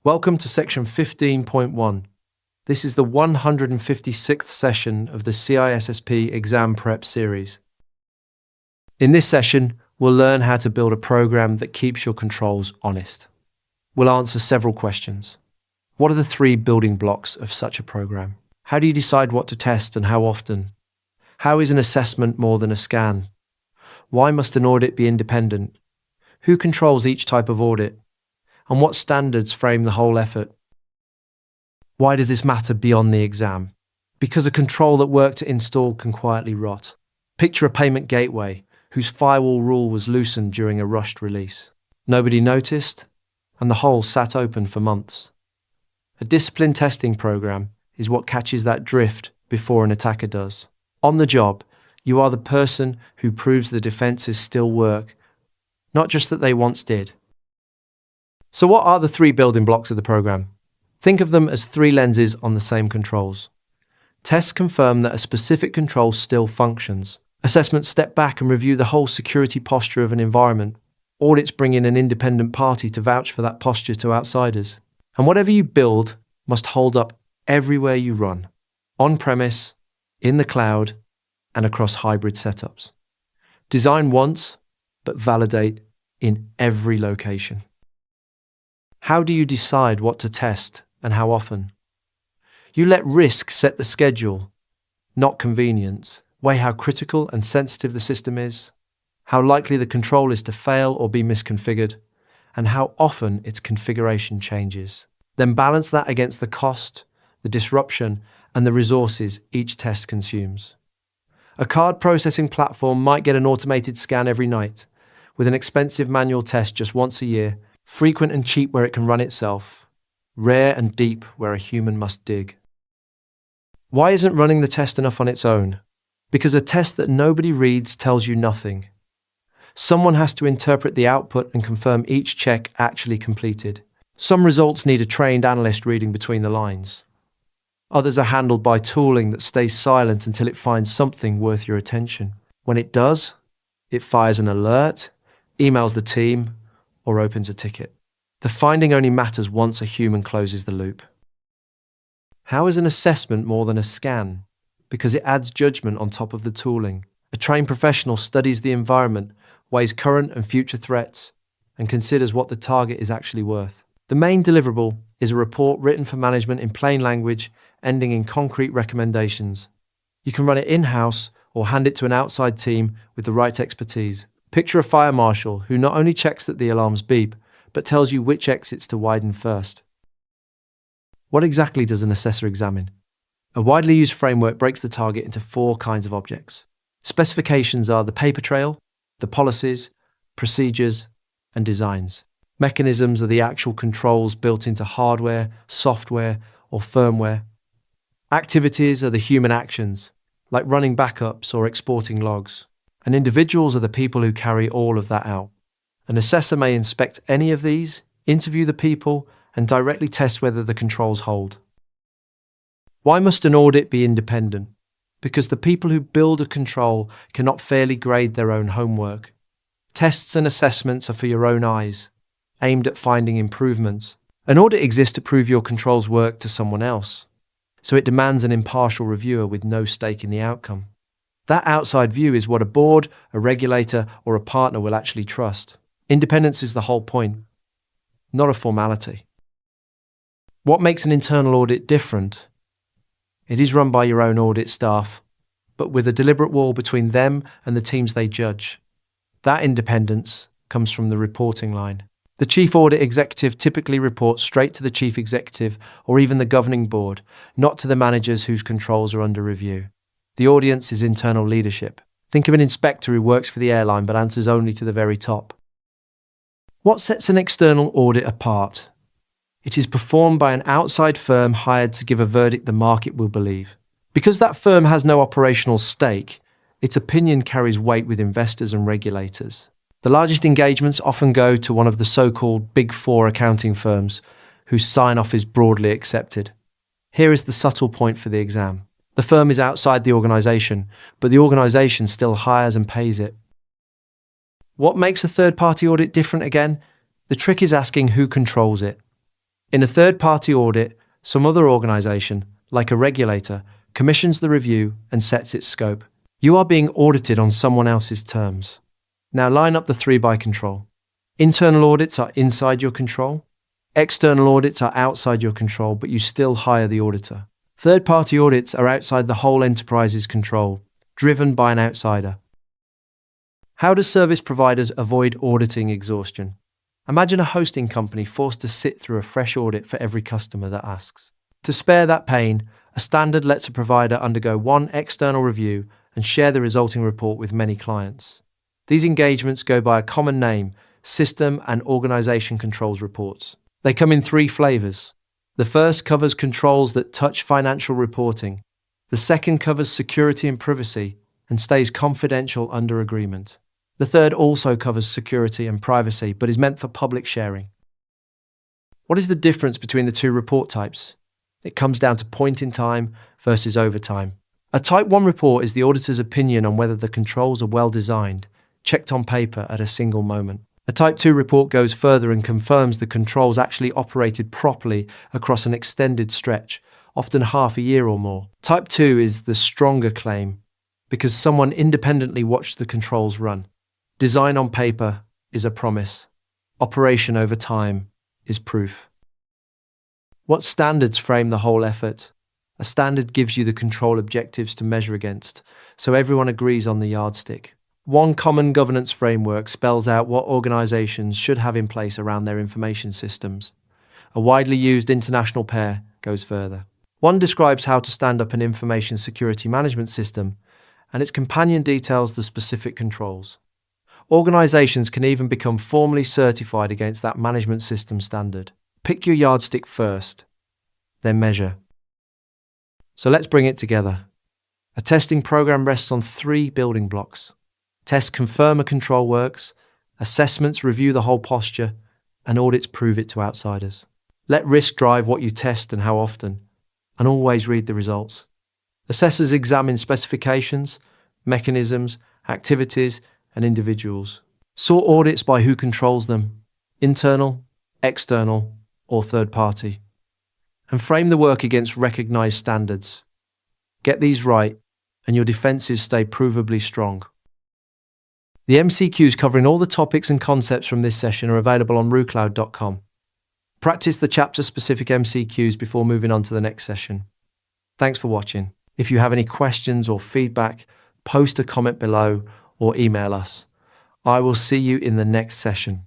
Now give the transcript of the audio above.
Welcome to section 15.1. This is the 156th session of the CISSP exam prep series. In this session, we'll learn how to build a program that keeps your controls honest. We'll answer several questions. What are the three building blocks of such a program? How do you decide what to test and how often? How is an assessment more than a scan? Why must an audit be independent? Who controls each type of audit? And what standards frame the whole effort? Why does this matter beyond the exam? Because a control that worked to install can quietly rot. Picture a payment gateway whose firewall rule was loosened during a rushed release. Nobody noticed, and the hole sat open for months. A discipline testing program is what catches that drift before an attacker does. On the job, you are the person who proves the defenses still work, not just that they once did. So what are the three building blocks of the program? Think of them as three lenses on the same controls. Tests confirm that a specific control still functions. Assessments step back and review the whole security posture of an environment. Audits bring in an independent party to vouch for that posture to outsiders. And whatever you build must hold up everywhere you run, on-premise, in the cloud, and across hybrid setups. Design once, but validate in every location. How do you decide what to test and how often? You let risk set the schedule, not convenience. Weigh how critical and sensitive the system is, how likely the control is to fail or be misconfigured, and how often its configuration changes. Then balance that against the cost, the disruption, and the resources each test consumes. A card processing platform might get an automated scan every night, with an expensive manual test just once a year, frequent and cheap where it can run itself, rare and deep where a human must dig. Why isn't running the test enough on its own? Because a test that nobody reads tells you nothing. Someone has to interpret the output and confirm each check actually completed. Some results need a trained analyst reading between the lines. Others are handled by tooling that stays silent until it finds something worth your attention. When it does, it fires an alert, emails the team, or opens a ticket. The finding only matters once a human closes the loop. How is an assessment more than a scan? Because it adds judgment on top of the tooling. A trained professional studies the environment, weighs current and future threats, and considers what the target is actually worth. The main deliverable is a report written for management in plain language, ending in concrete recommendations. You can run it in-house or hand it to an outside team with the right expertise. Picture a fire marshal who not only checks that the alarms beep, but tells you which exits to widen first. What exactly does an assessor examine? A widely used framework breaks the target into four kinds of objects. Specifications are the paper trail, the policies, procedures, and designs. Mechanisms are the actual controls built into hardware, software, or firmware. Activities are the human actions, like running backups or exporting logs. And individuals are the people who carry all of that out. An assessor may inspect any of these, interview the people, and directly test whether the controls hold. Why must an audit be independent? Because the people who build a control cannot fairly grade their own homework. Tests and assessments are for your own eyes, aimed at finding improvements. An audit exists to prove your controls work to someone else, so it demands an impartial reviewer with no stake in the outcome. That outside view is what a board, a regulator, or a partner will actually trust. Independence is the whole point, not a formality. What makes an internal audit different? It is run by your own audit staff, but with a deliberate wall between them and the teams they judge. That independence comes from the reporting line. The chief audit executive typically reports straight to the chief executive or even the governing board, not to the managers whose controls are under review. The audience is internal leadership. Think of an inspector who works for the airline but answers only to the very top. What sets an external audit apart? It is performed by an outside firm hired to give a verdict the market will believe. Because that firm has no operational stake, its opinion carries weight with investors and regulators. The largest engagements often go to one of the so-called Big Four accounting firms, whose sign-off is broadly accepted. Here is the subtle point for the exam. The firm is outside the organisation, but the organisation still hires and pays it. What makes a third-party audit different again? The trick is asking who controls it. In a third-party audit, some other organization, like a regulator, commissions the review and sets its scope. You are being audited on someone else's terms. Now line up the three by control. Internal audits are inside your control. External audits are outside your control, but you still hire the auditor. Third-party audits are outside the whole enterprise's control, driven by an outsider. How do service providers avoid auditing exhaustion? Imagine a hosting company forced to sit through a fresh audit for every customer that asks. To spare that pain, a standard lets a provider undergo one external review and share the resulting report with many clients. These engagements go by a common name: System and Organization Controls Reports. They come in three flavors. The first covers controls that touch financial reporting. The second covers security and privacy and stays confidential under agreement. The third also covers security and privacy, but is meant for public sharing. What is the difference between the two report types? It comes down to point in time versus over time. A Type 1 report is the auditor's opinion on whether the controls are well designed, checked on paper at a single moment. A Type 2 report goes further and confirms the controls actually operated properly across an extended stretch, often half a year or more. Type 2 is the stronger claim because someone independently watched the controls run. Design on paper is a promise. Operation over time is proof. What standards frame the whole effort? A standard gives you the control objectives to measure against, so everyone agrees on the yardstick. One common governance framework spells out what organizations should have in place around their information systems. A widely used international pair goes further. One describes how to stand up an information security management system, and its companion details the specific controls. Organizations can even become formally certified against that management system standard. Pick your yardstick first, then measure. So let's bring it together. A testing program rests on three building blocks. Tests confirm a control works, assessments review the whole posture, and audits prove it to outsiders. Let risk drive what you test and how often, and always read the results. Assessors examine specifications, mechanisms, activities, and individuals. Sort audits by who controls them: internal, external, or third party. And frame the work against recognized standards. Get these right, and your defenses stay provably strong. The MCQs covering all the topics and concepts from this session are available on rucloud.com. Practice the chapter-specific MCQs before moving on to the next session. Thanks for watching. If you have any questions or feedback, post a comment below or email us. I will see you in the next session.